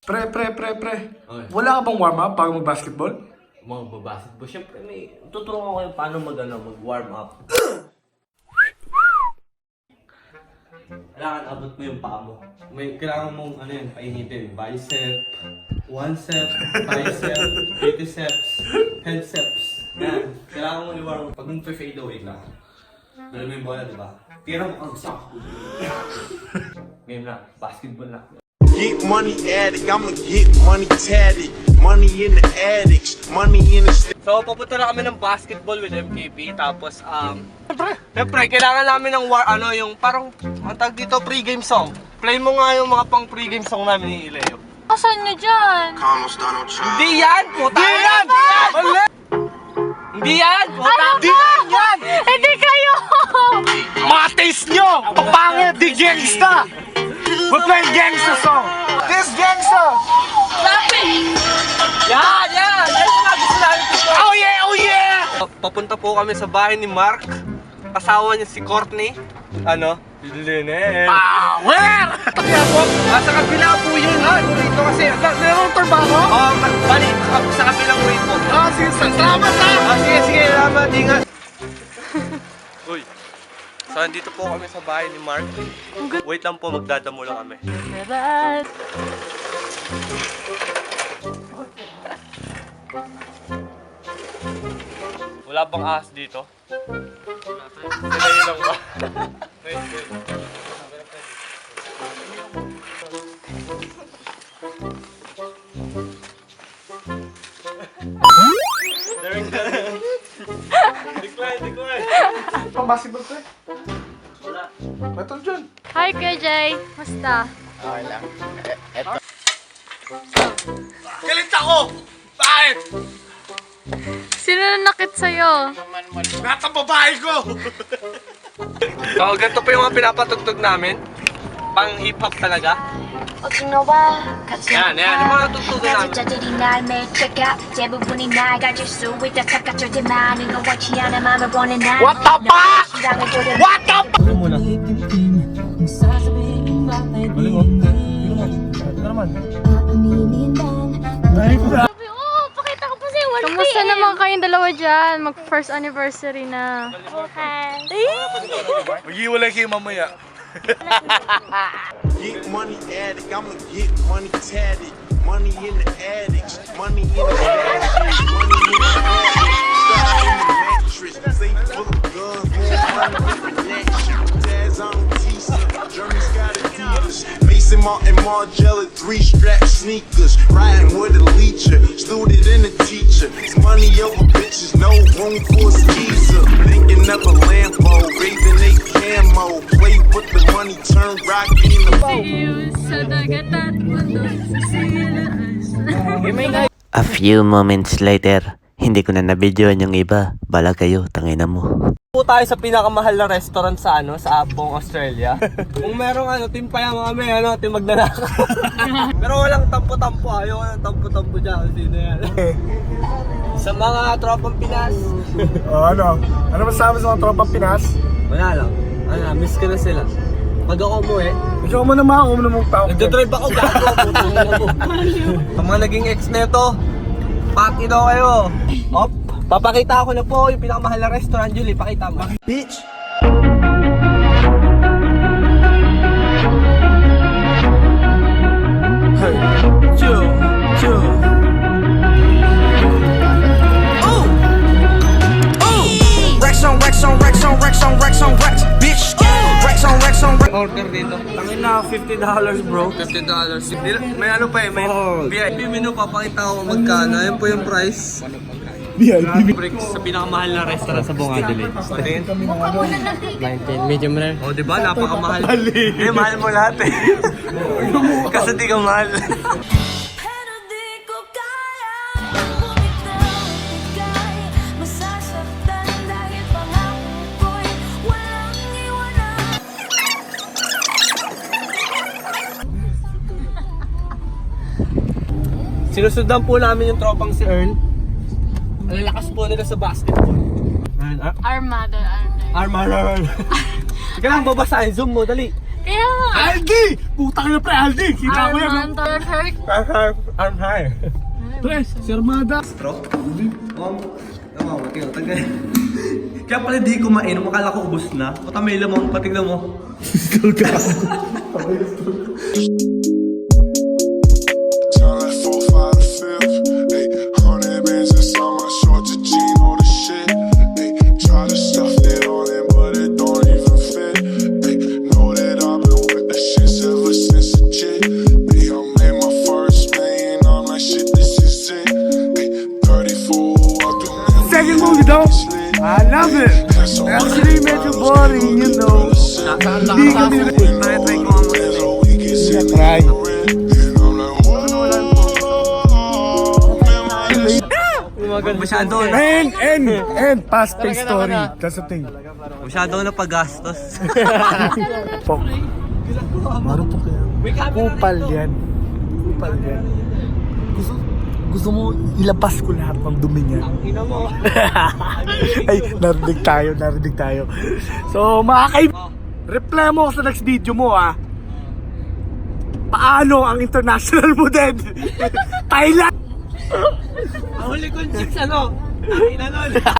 Pre. Okay. Wala ka bang warm-up bago mag-basketball? Mga babasketball, syempre may tuturuan ko kayo paano mag-warm up. Kailangan abot mo yung paa mo. Kailangan mong painitin. Bicep, 1 set, bicep, 80 steps, head steps. Yan. Kailangan mo i-warm up. Pag nag-fade away lang. Dala mo yung bola, diba? Tira mo ang sakto. Game na. Basketball na. Get money addict, I'ma get money tatted. Money in the addicts, money in the So, papunta na kami ng basketball with MKP. Tapos, siyempre, kailangan namin ng yung parang, ang tag dito, pre-game song. Play mo nga yung mga pang pre-game song namin ni Ileo. Asan nyo dyan? Hindi yan! Puta! Hindi yan! Mali! Hindi yan! Puta! Hindi yan! Hindi kayo! Mga taste nyo! Papangit! Di gangsta! We're playing gangsta song! This gangsta! Yan! Yan! Yan yung gusto namin ito! Oh yeah! Papunta po kami sa bahay ni Mark. Kasama niya si Courtney. Lynette. Power! Sa kabila po yun. Dito kasi. Merong trabaho? Balik sa kabilang way po. Sige, salamat ha! Sige, salamat. Ingat. Uy. So, nandito po kami sa bahay ni Mark. Wait lang po, magdadamo lang kami. Wala bang ahas dito? Sila yun lang ba? Decline. Pang basketball ko eh. Wala. Metal dyan. Hi, Kuya Jay. Musta? Okay lang. Galit ako! Bakit? Sino nanakit sa'yo? Lahat ang babae ko! So, ganito po yung mga pinapatugtog namin. Pang hip-hop talaga. Yan, yung mga tugtugan namin. 가족들이 날 매체가 대부분이 날 가질 수 있다 착각 절대 많은 건 원치 않아 맘을 원해 난 What the fuck? What the fuck? Ano muna? Galing mo. Ito naman. Sabi, pakita ko pa sa'yo. Kamusta naman kayong dalawa dyan? Mag-first anniversary na. Okay. Mag-iwalay kayo mamaya. Get money addict, I'ma get money tatted. Money in the addicts, money in the addicts, money in the mattress. Safe full of guns, more money than rejection. Taz on T-shirt, German Scott Adidas. Mason Martin Margiela, 3-strap sneakers. Riding with a leecher, student and a teacher. It's money over bitches, no room for a skeezer. Thinking of a Lambo, raising a camo. Play with the money, turn rocky in the Sa dagat at bundok sa silaan. A few moments later, hindi ko na nabidyoan yung iba. Bala kayo, tangina mo. Po tayo sa pinakamahal na restaurant sa sa buong Australia. Kung merong timpaya mga kami, team magnanakaw. Pero walang tampo-tampo, ayaw ng tampo-tampo dyan. Sino yan? Sa mga tropang Pinas. Ano masasabi sa mga tropang Pinas? Wala lang. Miss ko na sila. Pag ako umuwi, Ikaw mo naman ako mong tao. nagdadrive ako, gago. Sa mga naging ex neto, pati daw kayo. Op, papakita ko na po yung pinakamahal na restaurant, Julie. Pakita mo. Bitch! Order dito. Tangin na, $50 bro. $50. May pa may VIP menu, papakita ko magkano. Ayan po yung price. VIP. Sa pinakamahal na restaurant sa buong Adelaide. Patingin. 19. Medium rare. O diba, napakamahal. Mahal mo lahat eh. Kasi di ka mahal. Pero di ko kaya bumitaw ika'y masasaktan dahil pangako ko'y walang iwanan. Sinusundan po namin yung tropang si Earl. Ang lakas po nila sa basketball. Armada. Armor. Sige lang, babasahin. Zoom mo, dali. Kaya nga. Aldi! Putang na pre, Aldi! Kita ko yan. Arman, Turk. Arm high. Pre, si Armada. Bro? Tagay. Kaya pala di kumain, makala ko ubos na. Pata may lamang, patignan mo. Turn like 4, 5 to 5th. Ay, 100 bands inside my shorts, a jean, all the shit. Ay, try to stuff it on it, but it don't even fit. Ay, know that I've been with the shits ever since a chick. Ay, I made my first million, I'm like, shit, this is it. Ay, 34, walking in. Second movie though. I love it. Actually, medyo boring, you know. Hindi kami Try ko ang try. Masyado na. And fast-paced story. That's the thing. Masyado na paggastos. Pok. Maro po kaya. Kupal yan. Kupal yan. Gusto mo ilabas ko lahat ng dumi niya. Ay, narinig tayo. So, mga reply mo sa next video mo, ha. Paano ang international mo din? Thailand! Huli kong chicks ano? Ang ina nun.